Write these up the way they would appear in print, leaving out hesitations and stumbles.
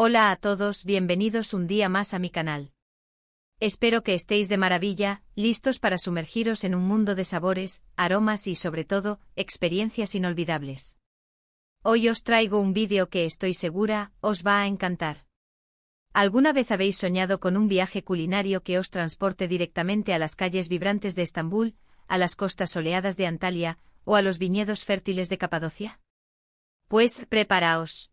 Hola a todos, bienvenidos un día más a mi canal. Espero que estéis de maravilla, listos para sumergiros en un mundo de sabores, aromas y sobre todo, experiencias inolvidables. Hoy os traigo un vídeo que estoy segura, os va a encantar. ¿Alguna vez habéis soñado con un viaje culinario que os transporte directamente a las calles vibrantes de Estambul, a las costas soleadas de Antalya, o a los viñedos fértiles de Capadocia? Pues preparaos.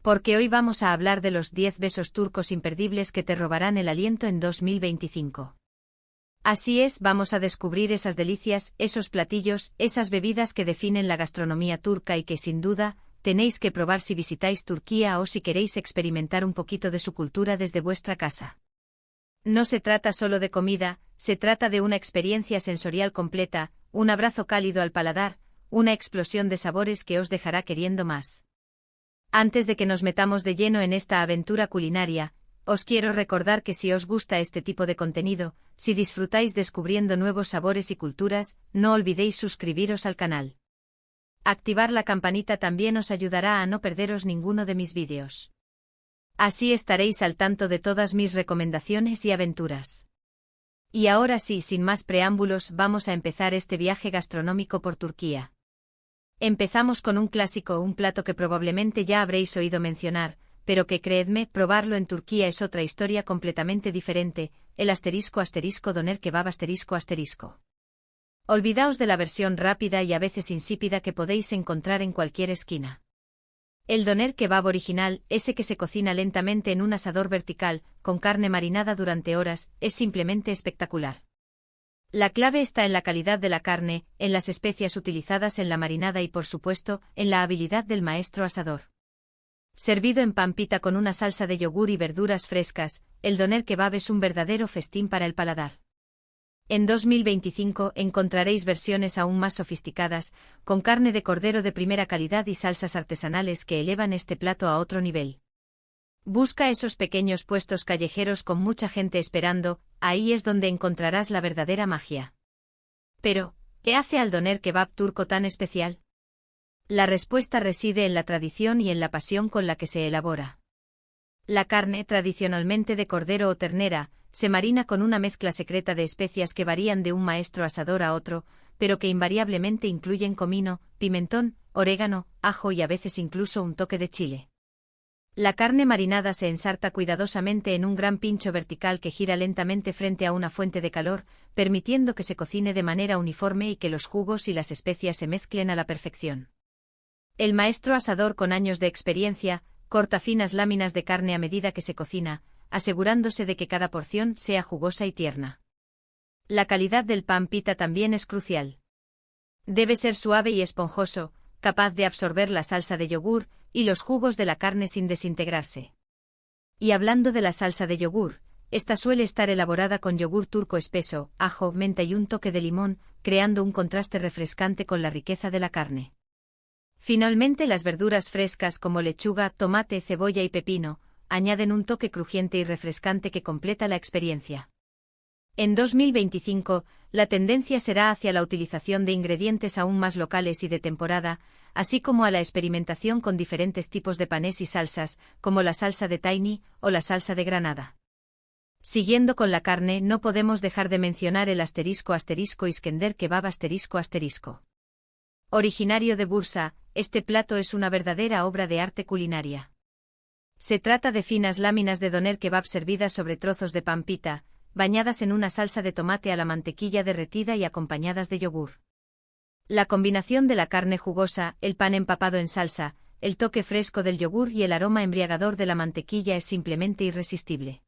Porque hoy vamos a hablar de los 10 besos turcos imperdibles que te robarán el aliento en 2025. Así es, vamos a descubrir esas delicias, esos platillos, esas bebidas que definen la gastronomía turca y que sin duda, tenéis que probar si visitáis Turquía o si queréis experimentar un poquito de su cultura desde vuestra casa. No se trata solo de comida, se trata de una experiencia sensorial completa, un abrazo cálido al paladar, una explosión de sabores que os dejará queriendo más. Antes de que nos metamos de lleno en esta aventura culinaria, os quiero recordar que si os gusta este tipo de contenido, si disfrutáis descubriendo nuevos sabores y culturas, no olvidéis suscribiros al canal. Activar la campanita también os ayudará a no perderos ninguno de mis vídeos. Así estaréis al tanto de todas mis recomendaciones y aventuras. Y ahora sí, sin más preámbulos, vamos a empezar este viaje gastronómico por Turquía. Empezamos con un clásico, un plato que probablemente ya habréis oído mencionar, pero que creedme, probarlo en Turquía es otra historia completamente diferente, el **doner kebab **. Olvidaos de la versión rápida y a veces insípida que podéis encontrar en cualquier esquina. El doner kebab original, ese que se cocina lentamente en un asador vertical, con carne marinada durante horas, es simplemente espectacular. La clave está en la calidad de la carne, en las especias utilizadas en la marinada y por supuesto, en la habilidad del maestro asador. Servido en pan pita con una salsa de yogur y verduras frescas, el doner kebab es un verdadero festín para el paladar. En 2025 encontraréis versiones aún más sofisticadas, con carne de cordero de primera calidad y salsas artesanales que elevan este plato a otro nivel. Busca esos pequeños puestos callejeros con mucha gente esperando, ahí es donde encontrarás la verdadera magia. Pero, ¿qué hace al doner kebab turco tan especial? La respuesta reside en la tradición y en la pasión con la que se elabora. La carne, tradicionalmente de cordero o ternera, se marina con una mezcla secreta de especias que varían de un maestro asador a otro, pero que invariablemente incluyen comino, pimentón, orégano, ajo y a veces incluso un toque de chile. La carne marinada se ensarta cuidadosamente en un gran pincho vertical que gira lentamente frente a una fuente de calor, permitiendo que se cocine de manera uniforme y que los jugos y las especias se mezclen a la perfección. El maestro asador con años de experiencia, corta finas láminas de carne a medida que se cocina, asegurándose de que cada porción sea jugosa y tierna. La calidad del pan pita también es crucial. Debe ser suave y esponjoso, capaz de absorber la salsa de yogur y los jugos de la carne sin desintegrarse. Y hablando de la salsa de yogur, esta suele estar elaborada con yogur turco espeso, ajo, menta y un toque de limón, creando un contraste refrescante con la riqueza de la carne. Finalmente, las verduras frescas como lechuga, tomate, cebolla y pepino, añaden un toque crujiente y refrescante que completa la experiencia. En 2025, la tendencia será hacia la utilización de ingredientes aún más locales y de temporada, así como a la experimentación con diferentes tipos de panes y salsas, como la salsa de tahini o la salsa de granada. Siguiendo con la carne, no podemos dejar de mencionar el **iskender kebab **. Originario de Bursa, este plato es una verdadera obra de arte culinaria. Se trata de finas láminas de doner kebab servidas sobre trozos de pan pita, bañadas en una salsa de tomate a la mantequilla derretida y acompañadas de yogur. La combinación de la carne jugosa, el pan empapado en salsa, el toque fresco del yogur y el aroma embriagador de la mantequilla es simplemente irresistible.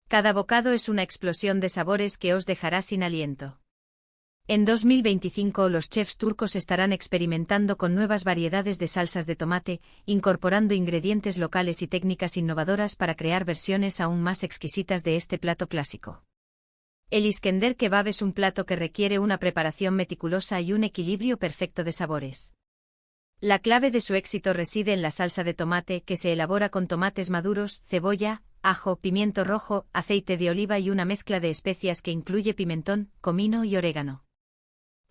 Cada bocado es una explosión de sabores que os dejará sin aliento. En 2025 los chefs turcos estarán experimentando con nuevas variedades de salsas de tomate, incorporando ingredientes locales y técnicas innovadoras para crear versiones aún más exquisitas de este plato clásico. El iskender kebab es un plato que requiere una preparación meticulosa y un equilibrio perfecto de sabores. La clave de su éxito reside en la salsa de tomate que se elabora con tomates maduros, cebolla, ajo, pimiento rojo, aceite de oliva y una mezcla de especias que incluye pimentón, comino y orégano.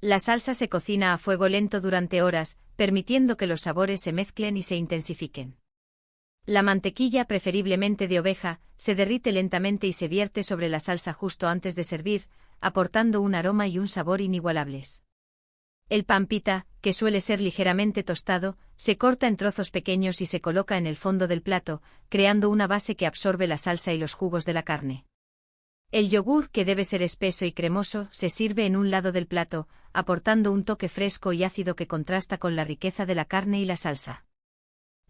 La salsa se cocina a fuego lento durante horas, permitiendo que los sabores se mezclen y se intensifiquen. La mantequilla, preferiblemente de oveja, se derrite lentamente y se vierte sobre la salsa justo antes de servir, aportando un aroma y un sabor inigualables. El pan pita, que suele ser ligeramente tostado, se corta en trozos pequeños y se coloca en el fondo del plato, creando una base que absorbe la salsa y los jugos de la carne. El yogur, que debe ser espeso y cremoso, se sirve en un lado del plato, aportando un toque fresco y ácido que contrasta con la riqueza de la carne y la salsa.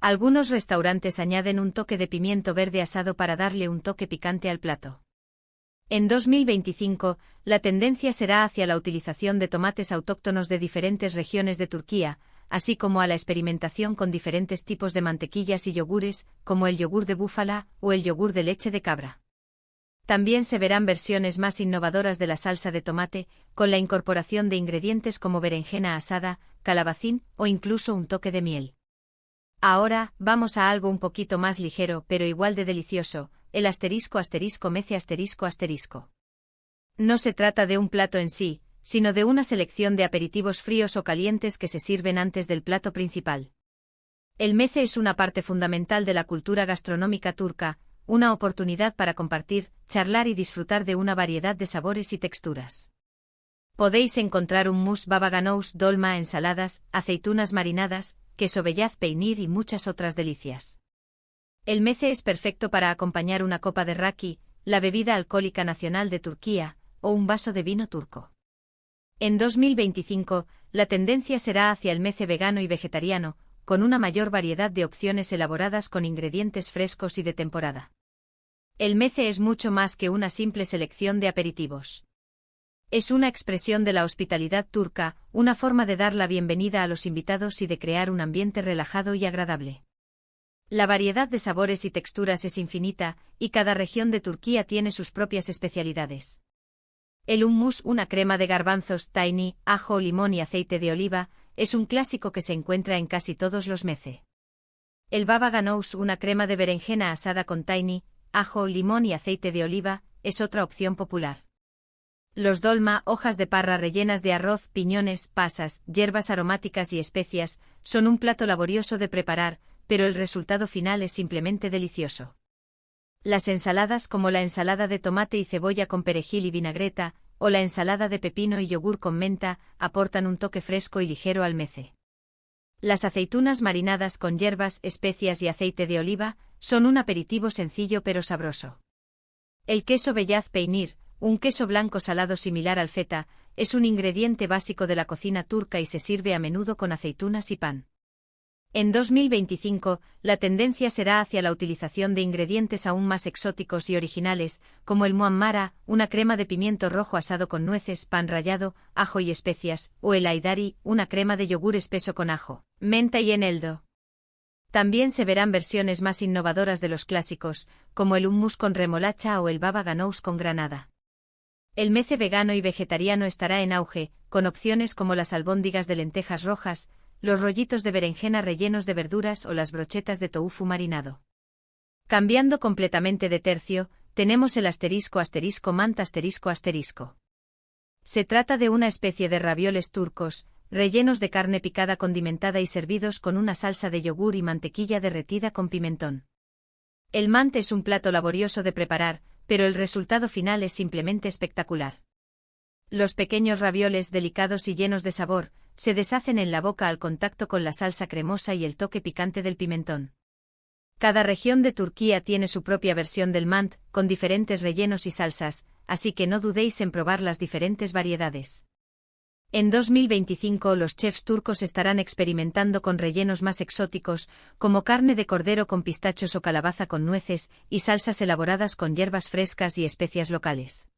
Algunos restaurantes añaden un toque de pimiento verde asado para darle un toque picante al plato. En 2025, la tendencia será hacia la utilización de tomates autóctonos de diferentes regiones de Turquía, así como a la experimentación con diferentes tipos de mantequillas y yogures, como el yogur de búfala o el yogur de leche de cabra. También se verán versiones más innovadoras de la salsa de tomate, con la incorporación de ingredientes como berenjena asada, calabacín o incluso un toque de miel. Ahora, vamos a algo un poquito más ligero pero igual de delicioso, el **mece***. No se trata de un plato en sí, sino de una selección de aperitivos fríos o calientes que se sirven antes del plato principal. El mece es una parte fundamental de la cultura gastronómica turca, una oportunidad para compartir, charlar y disfrutar de una variedad de sabores y texturas. Podéis encontrar hummus, baba ganoush, dolma, ensaladas, aceitunas marinadas, queso beyaz, peynir y muchas otras delicias. El mece es perfecto para acompañar una copa de raki, la bebida alcohólica nacional de Turquía, o un vaso de vino turco. En 2025, la tendencia será hacia el mece vegano y vegetariano, con una mayor variedad de opciones elaboradas con ingredientes frescos y de temporada. El mece es mucho más que una simple selección de aperitivos. Es una expresión de la hospitalidad turca, una forma de dar la bienvenida a los invitados y de crear un ambiente relajado y agradable. La variedad de sabores y texturas es infinita, y cada región de Turquía tiene sus propias especialidades. El hummus, una crema de garbanzos, tahini, ajo, limón y aceite de oliva, es un clásico que se encuentra en casi todos los mece. El baba ganoush, una crema de berenjena asada con tahini, ajo, limón y aceite de oliva, es otra opción popular. Los dolma, hojas de parra rellenas de arroz, piñones, pasas, hierbas aromáticas y especias, son un plato laborioso de preparar, pero el resultado final es simplemente delicioso. Las ensaladas, como la ensalada de tomate y cebolla con perejil y vinagreta, o la ensalada de pepino y yogur con menta, aportan un toque fresco y ligero al mece. Las aceitunas marinadas con hierbas, especias y aceite de oliva, son un aperitivo sencillo pero sabroso. El queso beyaz peynir, un queso blanco salado similar al feta, es un ingrediente básico de la cocina turca y se sirve a menudo con aceitunas y pan. En 2025, la tendencia será hacia la utilización de ingredientes aún más exóticos y originales, como el muammara, una crema de pimiento rojo asado con nueces, pan rallado, ajo y especias, o el haydari, una crema de yogur espeso con ajo, menta y eneldo. También se verán versiones más innovadoras de los clásicos, como el hummus con remolacha o el baba ganoush con granada. El mece vegano y vegetariano estará en auge, con opciones como las albóndigas de lentejas rojas, los rollitos de berenjena rellenos de verduras o las brochetas de tofu marinado. Cambiando completamente de tercio, tenemos el **mant***. Se trata de una especie de ravioles turcos, rellenos de carne picada condimentada y servidos con una salsa de yogur y mantequilla derretida con pimentón. El mant es un plato laborioso de preparar, pero el resultado final es simplemente espectacular. Los pequeños ravioles delicados y llenos de sabor, se deshacen en la boca al contacto con la salsa cremosa y el toque picante del pimentón. Cada región de Turquía tiene su propia versión del mant, con diferentes rellenos y salsas, así que no dudéis en probar las diferentes variedades. En 2025 los chefs turcos estarán experimentando con rellenos más exóticos, como carne de cordero con pistachos o calabaza con nueces, y salsas elaboradas con hierbas frescas y especias locales.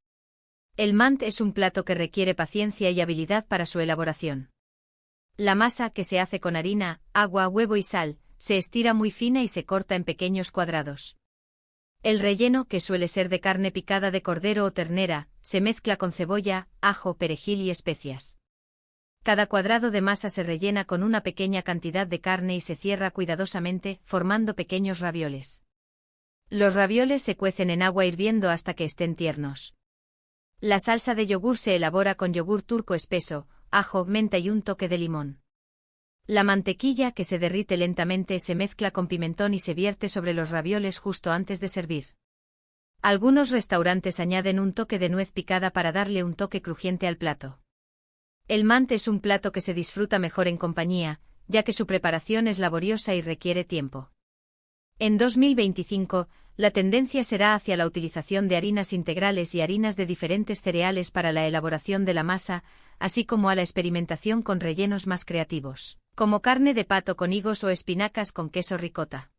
El mant es un plato que requiere paciencia y habilidad para su elaboración. La masa, que se hace con harina, agua, huevo y sal, se estira muy fina y se corta en pequeños cuadrados. El relleno, que suele ser de carne picada de cordero o ternera, se mezcla con cebolla, ajo, perejil y especias. Cada cuadrado de masa se rellena con una pequeña cantidad de carne y se cierra cuidadosamente, formando pequeños ravioles. Los ravioles se cuecen en agua hirviendo hasta que estén tiernos. La salsa de yogur se elabora con yogur turco espeso, ajo, menta y un toque de limón. La mantequilla que se derrite lentamente se mezcla con pimentón y se vierte sobre los ravioles justo antes de servir. Algunos restaurantes añaden un toque de nuez picada para darle un toque crujiente al plato. El mante es un plato que se disfruta mejor en compañía, ya que su preparación es laboriosa y requiere tiempo. En 2025, la tendencia será hacia la utilización de harinas integrales y harinas de diferentes cereales para la elaboración de la masa, así como a la experimentación con rellenos más creativos, como carne de pato con higos o espinacas con queso ricota.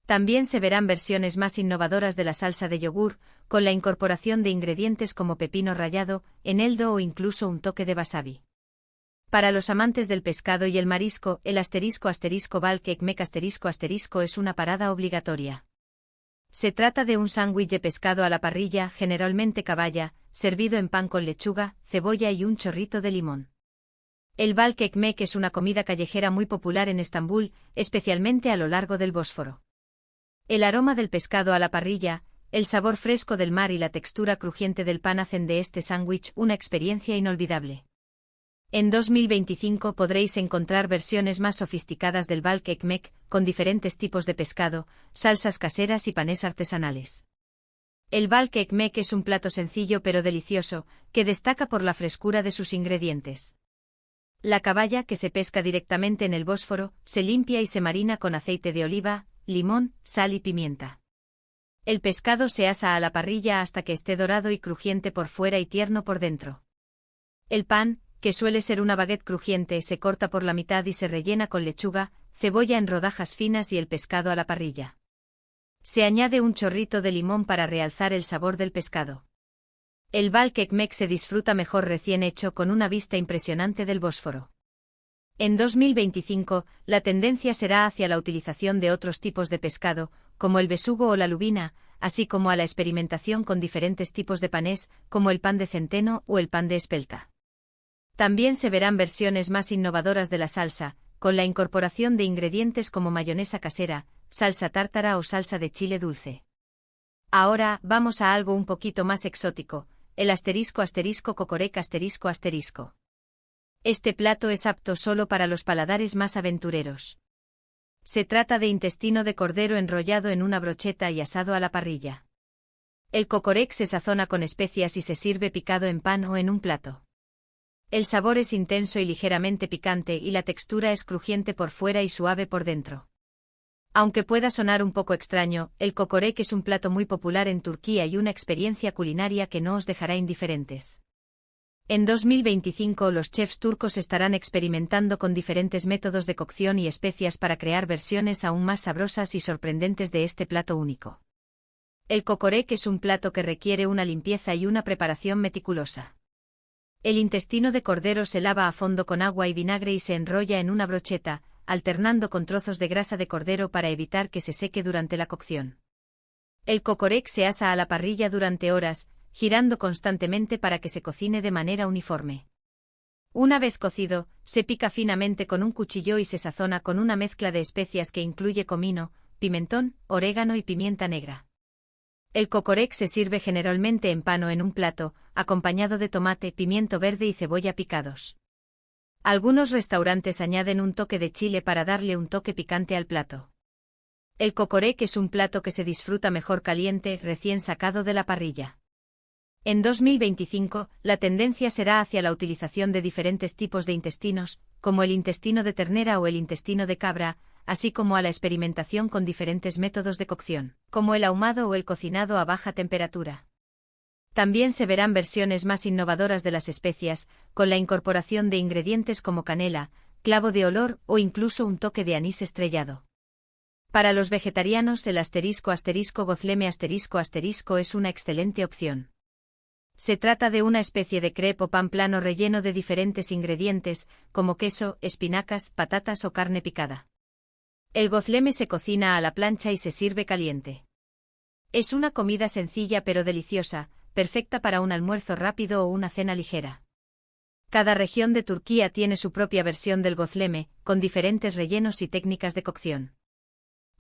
También se verán versiones más innovadoras de la salsa de yogur, con la incorporación de ingredientes como pepino rallado, eneldo o incluso un toque de wasabi. Para los amantes del pescado y el marisco, el *** Bulk Egg Mac *** es una parada obligatoria. Se trata de un sándwich de pescado a la parrilla, generalmente caballa, servido en pan con lechuga, cebolla y un chorrito de limón. El Bulk Egg Mac es una comida callejera muy popular en Estambul, especialmente a lo largo del Bósforo. El aroma del pescado a la parrilla, el sabor fresco del mar y la textura crujiente del pan hacen de este sándwich una experiencia inolvidable. En 2025 podréis encontrar versiones más sofisticadas del Bulk Egg Mac, con diferentes tipos de pescado, salsas caseras y panes artesanales. El Bulk Egg Mac es un plato sencillo pero delicioso, que destaca por la frescura de sus ingredientes. La caballa, que se pesca directamente en el Bósforo, se limpia y se marina con aceite de oliva, limón, sal y pimienta. El pescado se asa a la parrilla hasta que esté dorado y crujiente por fuera y tierno por dentro. El pan, que suele ser una baguette crujiente, se corta por la mitad y se rellena con lechuga, cebolla en rodajas finas y el pescado a la parrilla. Se añade un chorrito de limón para realzar el sabor del pescado. El Bulk Egg Mac se disfruta mejor recién hecho con una vista impresionante del Bósforo. En 2025, la tendencia será hacia la utilización de otros tipos de pescado, como el besugo o la lubina, así como a la experimentación con diferentes tipos de panés, como el pan de centeno o el pan de espelta. También se verán versiones más innovadoras de la salsa, con la incorporación de ingredientes como mayonesa casera, salsa tártara o salsa de chile dulce. Ahora, vamos a algo un poquito más exótico, el *** Kokorek ***. Este plato es apto solo para los paladares más aventureros. Se trata de intestino de cordero enrollado en una brocheta y asado a la parrilla. El kokorek se sazona con especias y se sirve picado en pan o en un plato. El sabor es intenso y ligeramente picante y la textura es crujiente por fuera y suave por dentro. Aunque pueda sonar un poco extraño, el kokorek es un plato muy popular en Turquía y una experiencia culinaria que no os dejará indiferentes. En 2025 los chefs turcos estarán experimentando con diferentes métodos de cocción y especias para crear versiones aún más sabrosas y sorprendentes de este plato único. El kokorek es un plato que requiere una limpieza y una preparación meticulosa. El intestino de cordero se lava a fondo con agua y vinagre y se enrolla en una brocheta, alternando con trozos de grasa de cordero para evitar que se seque durante la cocción. El kokorek se asa a la parrilla durante horas, girando constantemente para que se cocine de manera uniforme. Una vez cocido, se pica finamente con un cuchillo y se sazona con una mezcla de especias que incluye comino, pimentón, orégano y pimienta negra. El kokorek se sirve generalmente en pan o en un plato, acompañado de tomate, pimiento verde y cebolla picados. Algunos restaurantes añaden un toque de chile para darle un toque picante al plato. El kokorek es un plato que se disfruta mejor caliente, recién sacado de la parrilla. En 2025, la tendencia será hacia la utilización de diferentes tipos de intestinos, como el intestino de ternera o el intestino de cabra, así como a la experimentación con diferentes métodos de cocción, como el ahumado o el cocinado a baja temperatura. También se verán versiones más innovadoras de las especias, con la incorporación de ingredientes como canela, clavo de olor o incluso un toque de anís estrellado. Para los vegetarianos el *** gozleme *** es una excelente opción. Se trata de una especie de crepe o pan plano relleno de diferentes ingredientes, como queso, espinacas, patatas o carne picada. El gozleme se cocina a la plancha y se sirve caliente. Es una comida sencilla pero deliciosa, perfecta para un almuerzo rápido o una cena ligera. Cada región de Turquía tiene su propia versión del gozleme, con diferentes rellenos y técnicas de cocción.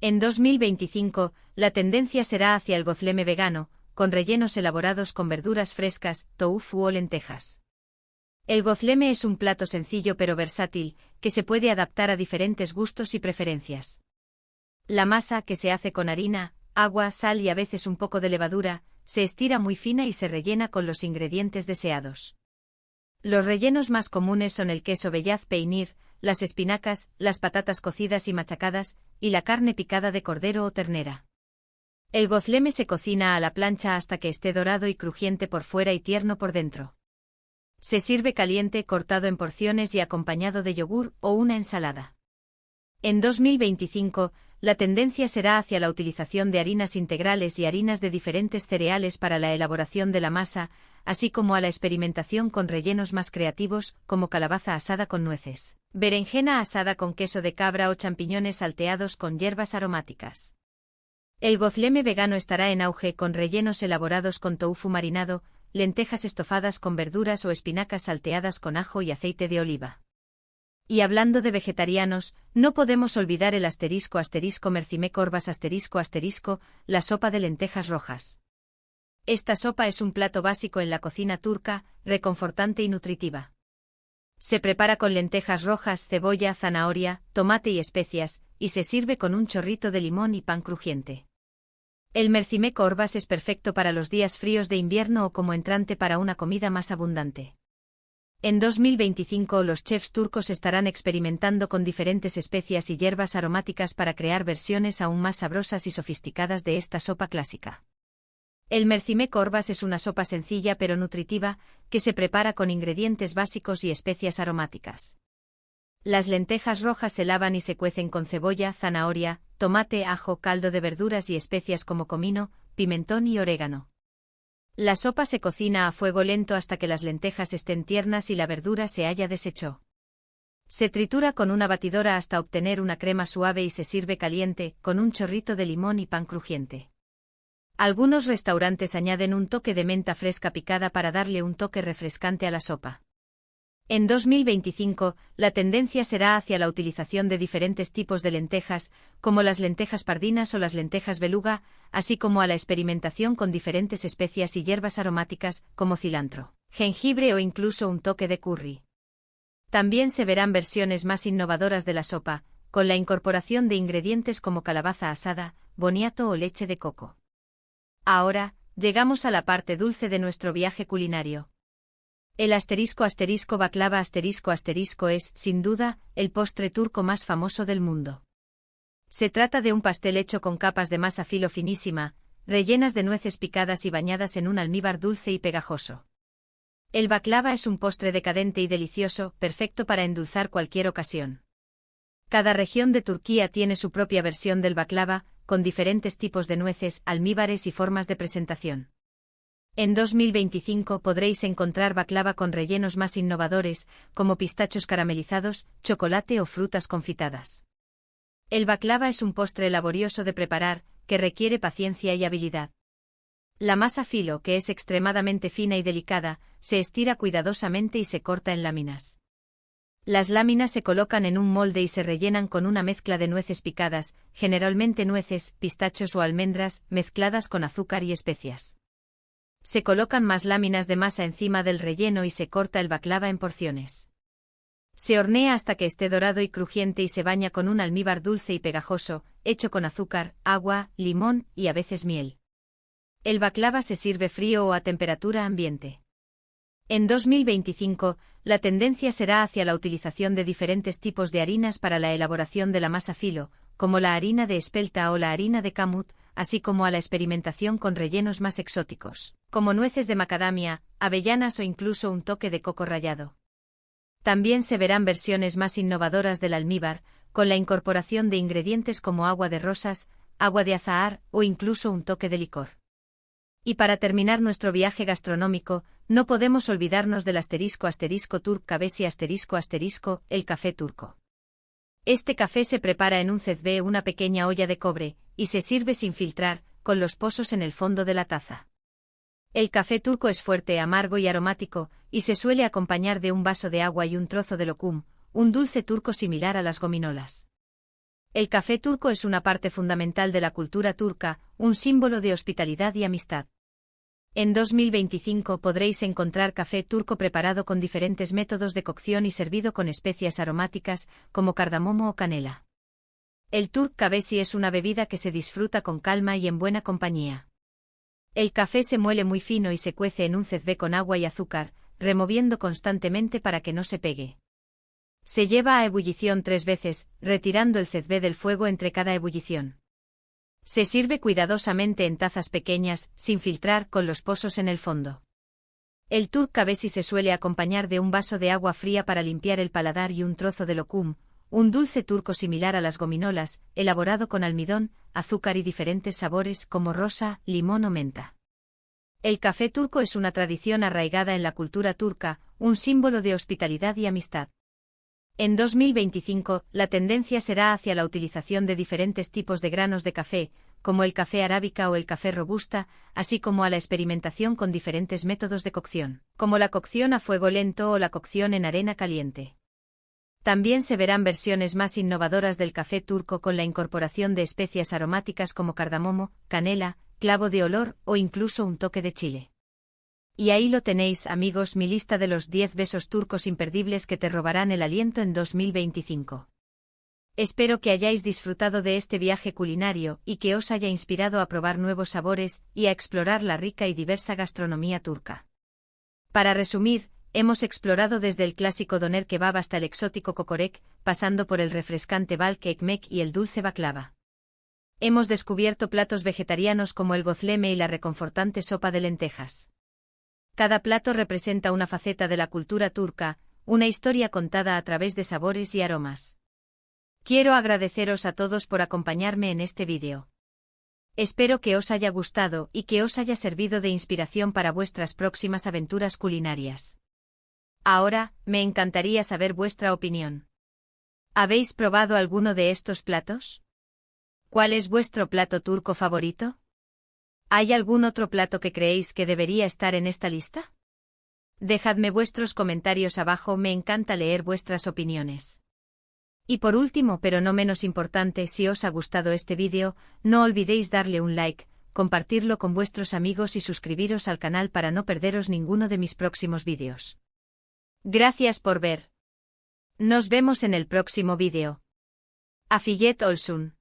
En 2025, la tendencia será hacia el gozleme vegano, con rellenos elaborados con verduras frescas, tofu o lentejas. El gozleme es un plato sencillo pero versátil, que se puede adaptar a diferentes gustos y preferencias. La masa, que se hace con harina, agua, sal y a veces un poco de levadura, se estira muy fina y se rellena con los ingredientes deseados. Los rellenos más comunes son el queso bellaz peinir, las espinacas, las patatas cocidas y machacadas, y la carne picada de cordero o ternera. El gozleme se cocina a la plancha hasta que esté dorado y crujiente por fuera y tierno por dentro. Se sirve caliente, cortado en porciones y acompañado de yogur o una ensalada. En 2025, la tendencia será hacia la utilización de harinas integrales y harinas de diferentes cereales para la elaboración de la masa, así como a la experimentación con rellenos más creativos, como calabaza asada con nueces, berenjena asada con queso de cabra o champiñones salteados con hierbas aromáticas. El gozleme vegano estará en auge con rellenos elaborados con tofu marinado, lentejas estofadas con verduras o espinacas salteadas con ajo y aceite de oliva. Y hablando de vegetarianos, no podemos olvidar el *mercimek corbas *, la sopa de lentejas rojas. Esta sopa es un plato básico en la cocina turca, reconfortante y nutritiva. Se prepara con lentejas rojas, cebolla, zanahoria, tomate y especias, y se sirve con un chorrito de limón y pan crujiente. El mercimek corbas es perfecto para los días fríos de invierno o como entrante para una comida más abundante. En 2025 los chefs turcos estarán experimentando con diferentes especias y hierbas aromáticas para crear versiones aún más sabrosas y sofisticadas de esta sopa clásica. El mercimek corbas es una sopa sencilla pero nutritiva, que se prepara con ingredientes básicos y especias aromáticas. Las lentejas rojas se lavan y se cuecen con cebolla, zanahoria, tomate, ajo, caldo de verduras y especias como comino, pimentón y orégano. La sopa se cocina a fuego lento hasta que las lentejas estén tiernas y la verdura se haya deshecho. Se tritura con una batidora hasta obtener una crema suave y se sirve caliente, con un chorrito de limón y pan crujiente. Algunos restaurantes añaden un toque de menta fresca picada para darle un toque refrescante a la sopa. En 2025, la tendencia será hacia la utilización de diferentes tipos de lentejas, como las lentejas pardinas o las lentejas beluga, así como a la experimentación con diferentes especias y hierbas aromáticas, como cilantro, jengibre o incluso un toque de curry. También se verán versiones más innovadoras de la sopa, con la incorporación de ingredientes como calabaza asada, boniato o leche de coco. Ahora, llegamos a la parte dulce de nuestro viaje culinario. El *baklava *, sin duda, el postre turco más famoso del mundo. Se trata de un pastel hecho con capas de masa filo finísima, rellenas de nueces picadas y bañadas en un almíbar dulce y pegajoso. El baklava es un postre decadente y delicioso, perfecto para endulzar cualquier ocasión. Cada región de Turquía tiene su propia versión del baklava, con diferentes tipos de nueces, almíbares y formas de presentación. En 2025 podréis encontrar baklava con rellenos más innovadores, como pistachos caramelizados, chocolate o frutas confitadas. El baklava es un postre laborioso de preparar, que requiere paciencia y habilidad. La masa filo, que es extremadamente fina y delicada, se estira cuidadosamente y se corta en láminas. Las láminas se colocan en un molde y se rellenan con una mezcla de nueces picadas, generalmente nueces, pistachos o almendras, mezcladas con azúcar y especias. Se colocan más láminas de masa encima del relleno y se corta el baklava en porciones. Se hornea hasta que esté dorado y crujiente y se baña con un almíbar dulce y pegajoso, hecho con azúcar, agua, limón y a veces miel. El baklava se sirve frío o a temperatura ambiente. En 2025, la tendencia será hacia la utilización de diferentes tipos de harinas para la elaboración de la masa filo, como la harina de espelta o la harina de kamut, así como a la experimentación con rellenos más exóticos, como nueces de macadamia, avellanas o incluso un toque de coco rallado. También se verán versiones más innovadoras del almíbar, con la incorporación de ingredientes como agua de rosas, agua de azahar o incluso un toque de licor. Y para terminar nuestro viaje gastronómico, no podemos olvidarnos del *Turk kahvesi *, el café turco. Este café se prepara en un cezve, una pequeña olla de cobre, y se sirve sin filtrar, con los pozos en el fondo de la taza. El café turco es fuerte, amargo y aromático, y se suele acompañar de un vaso de agua y un trozo de lokum, un dulce turco similar a las gominolas. El café turco es una parte fundamental de la cultura turca, un símbolo de hospitalidad y amistad. En 2025 podréis encontrar café turco preparado con diferentes métodos de cocción y servido con especias aromáticas, como cardamomo o canela. El Turk Kahvesi es una bebida que se disfruta con calma y en buena compañía. El café se muele muy fino y se cuece en un cezbé con agua y azúcar, removiendo constantemente para que no se pegue. Se lleva a ebullición 3 veces, retirando el cezbé del fuego entre cada ebullición. Se sirve cuidadosamente en tazas pequeñas, sin filtrar, con los pozos en el fondo. El Turk Kahvesi se suele acompañar de un vaso de agua fría para limpiar el paladar y un trozo de lokum, un dulce turco similar a las gominolas, elaborado con almidón, azúcar y diferentes sabores como rosa, limón o menta. El café turco es una tradición arraigada en la cultura turca, un símbolo de hospitalidad y amistad. En 2025, la tendencia será hacia la utilización de diferentes tipos de granos de café, como el café arábica o el café robusta, así como a la experimentación con diferentes métodos de cocción, como la cocción a fuego lento o la cocción en arena caliente. También se verán versiones más innovadoras del café turco con la incorporación de especias aromáticas como cardamomo, canela, clavo de olor o incluso un toque de chile. Y ahí lo tenéis, amigos, mi lista de los 10 besos turcos imperdibles que te robarán el aliento en 2025. Espero que hayáis disfrutado de este viaje culinario y que os haya inspirado a probar nuevos sabores y a explorar la rica y diversa gastronomía turca. Para resumir, hemos explorado desde el clásico doner kebab hasta el exótico kokorek, pasando por el refrescante balk ekmek y el dulce baklava. Hemos descubierto platos vegetarianos como el gozleme y la reconfortante sopa de lentejas. Cada plato representa una faceta de la cultura turca, una historia contada a través de sabores y aromas. Quiero agradeceros a todos por acompañarme en este vídeo. Espero que os haya gustado y que os haya servido de inspiración para vuestras próximas aventuras culinarias. Ahora, me encantaría saber vuestra opinión. ¿Habéis probado alguno de estos platos? ¿Cuál es vuestro plato turco favorito? ¿Hay algún otro plato que creéis que debería estar en esta lista? Dejadme vuestros comentarios abajo, me encanta leer vuestras opiniones. Y por último, pero no menos importante, si os ha gustado este vídeo, no olvidéis darle un like, compartirlo con vuestros amigos y suscribiros al canal para no perderos ninguno de mis próximos vídeos. Gracias por ver. Nos vemos en el próximo vídeo. Afiyet olsun.